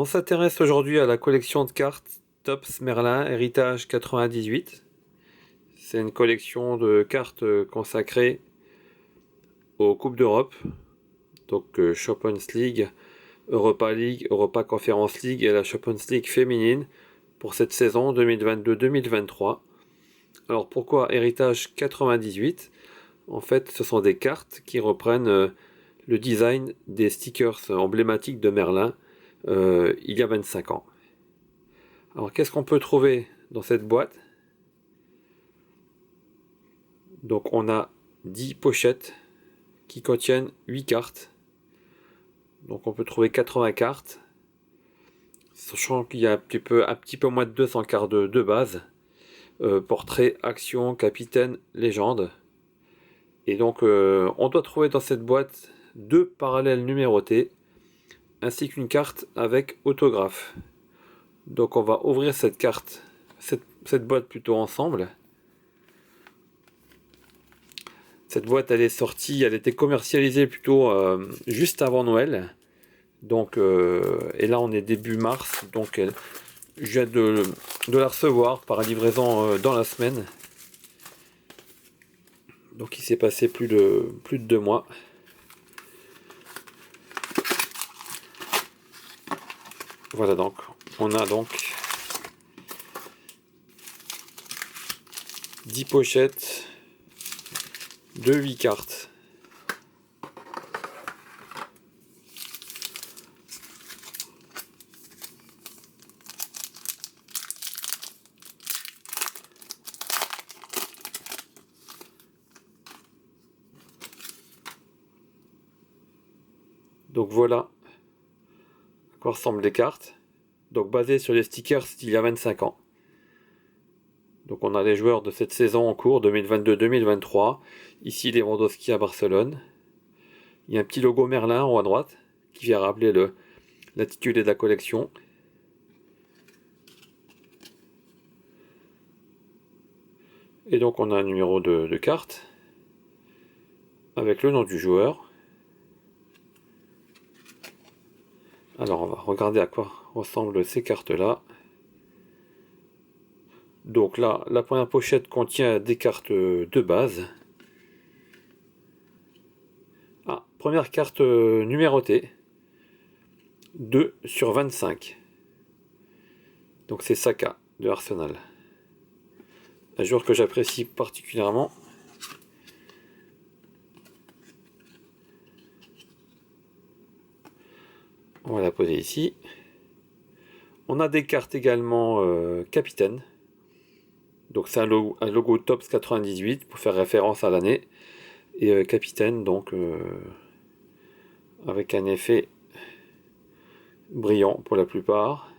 On s'intéresse aujourd'hui à la collection de cartes Topps Merlin Héritage 98. C'est une collection de cartes consacrées aux Coupes d'Europe, donc Champions League, Europa League, Europa Conference League et la Champions League féminine pour cette saison 2022-2023. Alors pourquoi Héritage 98? En fait, ce sont des cartes qui reprennent le design des stickers emblématiques de Merlin il y a 25 ans. Alors qu'est-ce qu'on peut trouver dans cette boîte? Donc on a 10 pochettes qui contiennent 8 cartes. Donc on peut trouver 80 cartes. Sachant qu'il y a un petit peu moins de 200 cartes de base. Portrait, action, capitaine, légende. Et donc on doit trouver dans cette boîte 2 parallèles numérotés ainsi qu'une carte avec autographe. Donc on va ouvrir cette carte, cette boîte plutôt ensemble. Cette boîte elle est sortie, elle était commercialisée plutôt juste avant Noël. Donc et là on est début mars, donc je viens de la recevoir par livraison dans la semaine. Donc il s'est passé plus de 2 mois. Voilà, donc on a donc 10 pochettes de 8 cartes. Donc voilà à quoi ressemblent les cartes. Donc basées sur les stickers d'il y a 25 ans. Donc on a les joueurs de cette saison en cours 2022-2023. Ici Lewandowski à Barcelone. Il y a un petit logo Merlin en haut à droite qui vient rappeler l'intitulé de la collection. Et donc on a un numéro de carte avec le nom du joueur. Alors on va regarder à quoi ressemblent ces cartes là. Donc là, la première pochette contient des cartes de base. Ah, première carte numérotée. 2 sur 25. Donc c'est Saka de Arsenal. Un joueur que j'apprécie particulièrement. On va la poser ici. On a des cartes également capitaine. Donc c'est un logo Topps 98 pour faire référence à l'année. Et capitaine donc avec un effet brillant pour la plupart.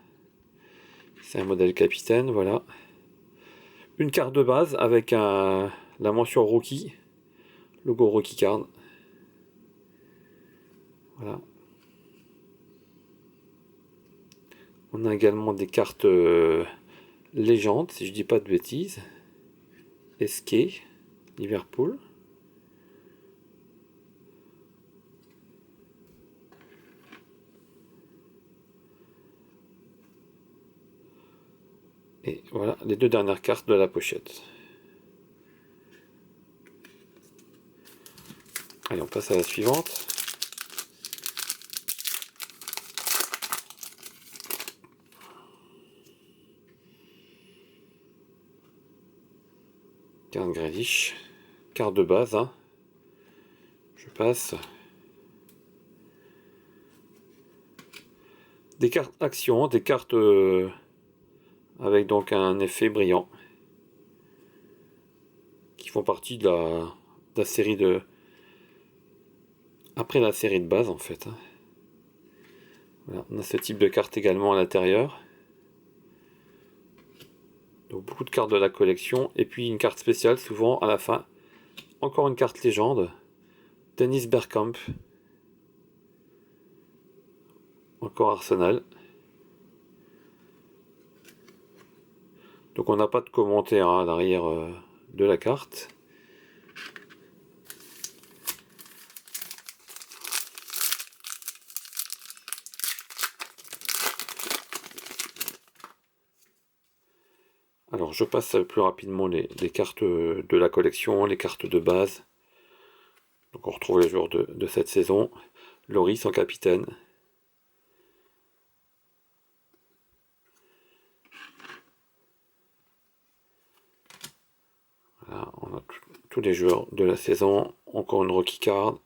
C'est un modèle capitaine, voilà. Une carte de base avec la mention rookie, logo rookie card. Voilà. On a également des cartes légendes, si je dis pas de bêtises. SK, Liverpool. Et voilà les deux dernières cartes de la pochette. Allez, on passe à la suivante. Carte Grealish. Carte de base. Hein. Je passe. Des cartes action, des cartes avec donc un effet brillant. Qui font partie de la série de... Après la série de base en fait. Hein. Voilà, on a ce type de carte également à l'intérieur. Donc beaucoup de cartes de la collection. Et puis une carte spéciale souvent à la fin. Encore une carte légende. Dennis Bergkamp. Encore Arsenal. Donc on n'a pas de commentaire à l'arrière de la carte. Alors je passe plus rapidement les cartes de la collection, les cartes de base. Donc on retrouve les joueurs de cette saison. Loris en capitaine. Voilà, on a tous les joueurs de la saison. Encore une rookie card.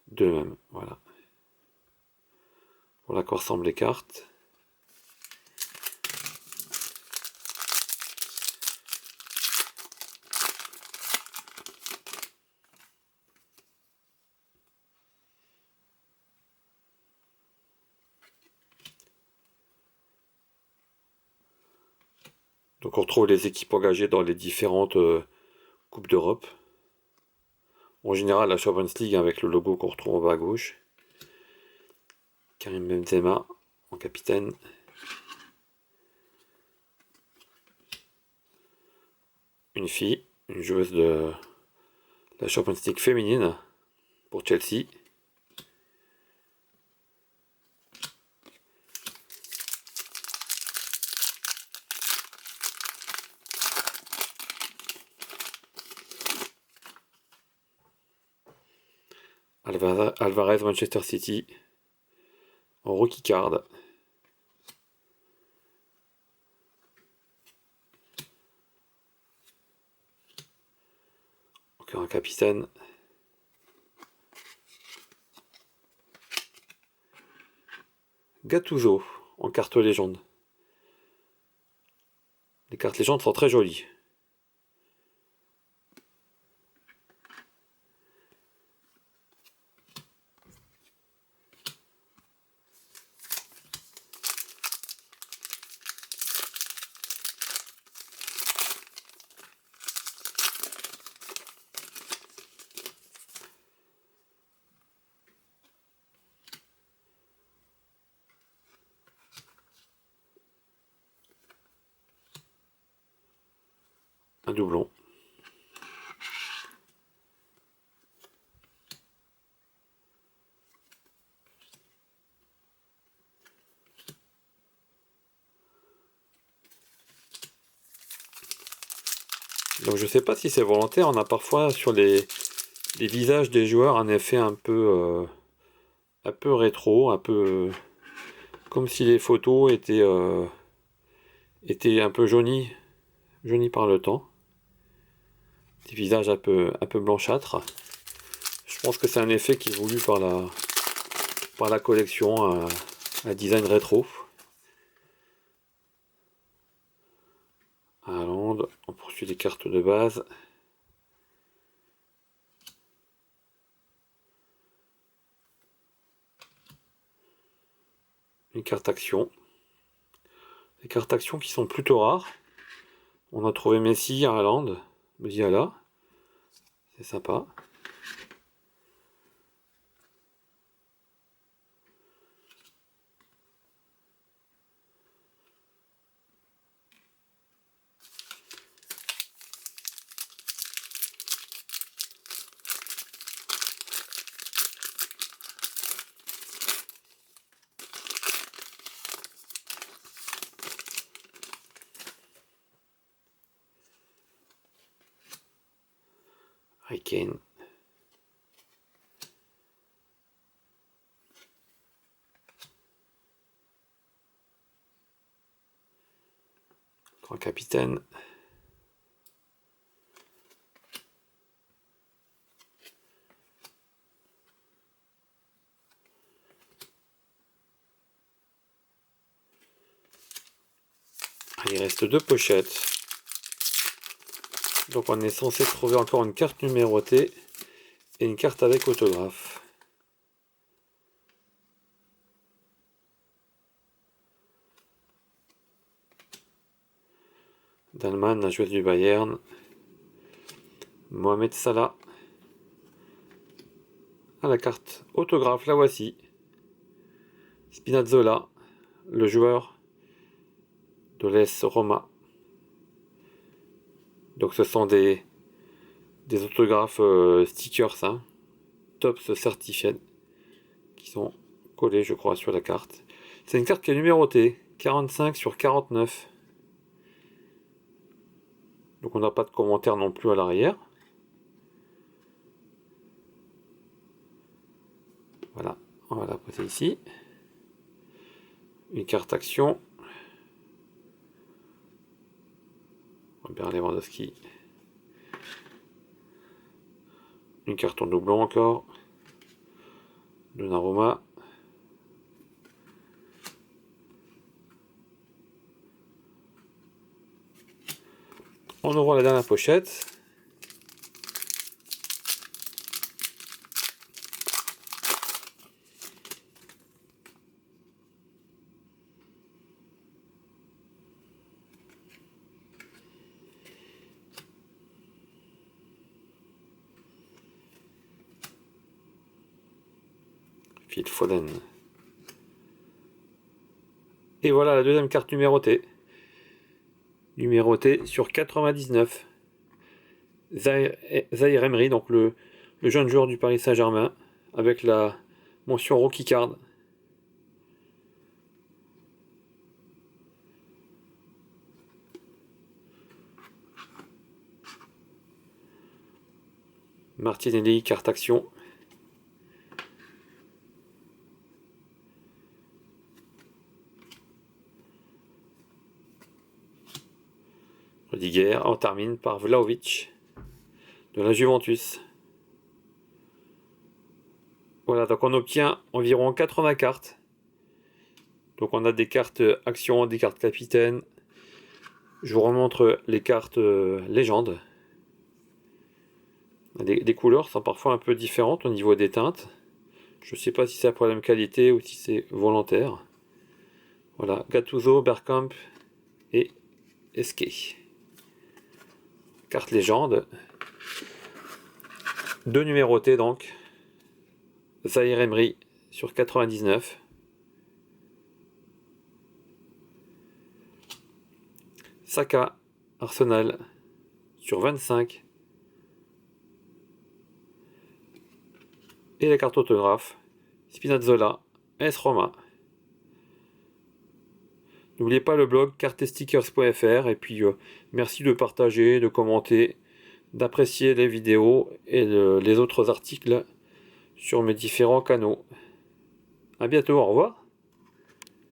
De même, voilà. Voilà à quoi ressemblent les cartes. Donc on retrouve les équipes engagées dans les différentes Coupes d'Europe. En général, la Champions League avec le logo qu'on retrouve en bas à gauche. Karim Benzema en capitaine. Une fille, une joueuse de la Champions League féminine pour Chelsea. Alvarez Manchester City en rookie card. Encore un capitaine. Gattuso en carte légende. Les cartes légendes sont très jolies. Un doublon. Donc je sais pas si c'est volontaire, on a parfois sur les visages des joueurs un effet un peu rétro, un peu comme si les photos étaient un peu jaunies par le temps. Des visages un peu blanchâtres. Je pense que c'est un effet qui est voulu par la collection, un design rétro. Haaland, on poursuit les cartes de base. Une carte action. Des cartes action qui sont plutôt rares. On a trouvé Messi, Haaland, Musiala. C'est sympa. Harry Kane. Grand capitaine. Il reste deux pochettes. Donc on est censé trouver encore une carte numérotée et une carte avec autographe. Dalman, la joueuse du Bayern. Mohamed Salah. Ah, la carte autographe, la voici. Spinazzola, le joueur de l'AS Roma. Donc ce sont des autographes stickers, hein, Tops Certified, qui sont collés, je crois, sur la carte. C'est une carte qui est numérotée, 45 sur 49. Donc on n'a pas de commentaire non plus à l'arrière. Voilà, on va la poser ici. Une carte action. Robert Lewandowski. Une carte en doublon encore. Donnarumma. On ouvre la dernière pochette. Phil Foden. Et voilà la deuxième carte numérotée. Numérotée sur 99. Zaïre Emery, donc le jeune joueur du Paris Saint-Germain, avec la mention Rookie Card. Martinelli, carte action. Rudiger, on termine par Vlahovic de la Juventus. Voilà, donc on obtient environ 80 cartes. Donc on a des cartes action, des cartes capitaine. Je vous remontre les cartes légendes. Les couleurs sont parfois un peu différentes au niveau des teintes. Je ne sais pas si c'est un problème qualité ou si c'est volontaire. Voilà, Gattuso, Bergkamp et Esquet. Carte légende. 2 numérotés donc. Zaïre Emery sur 99. Saka, Arsenal sur 25. Et la carte autographe. Spinazzola, AS Roma. N'oubliez pas le blog cartestickers.fr et puis merci de partager, de commenter, d'apprécier les vidéos et les autres articles sur mes différents canaux. A bientôt, au revoir.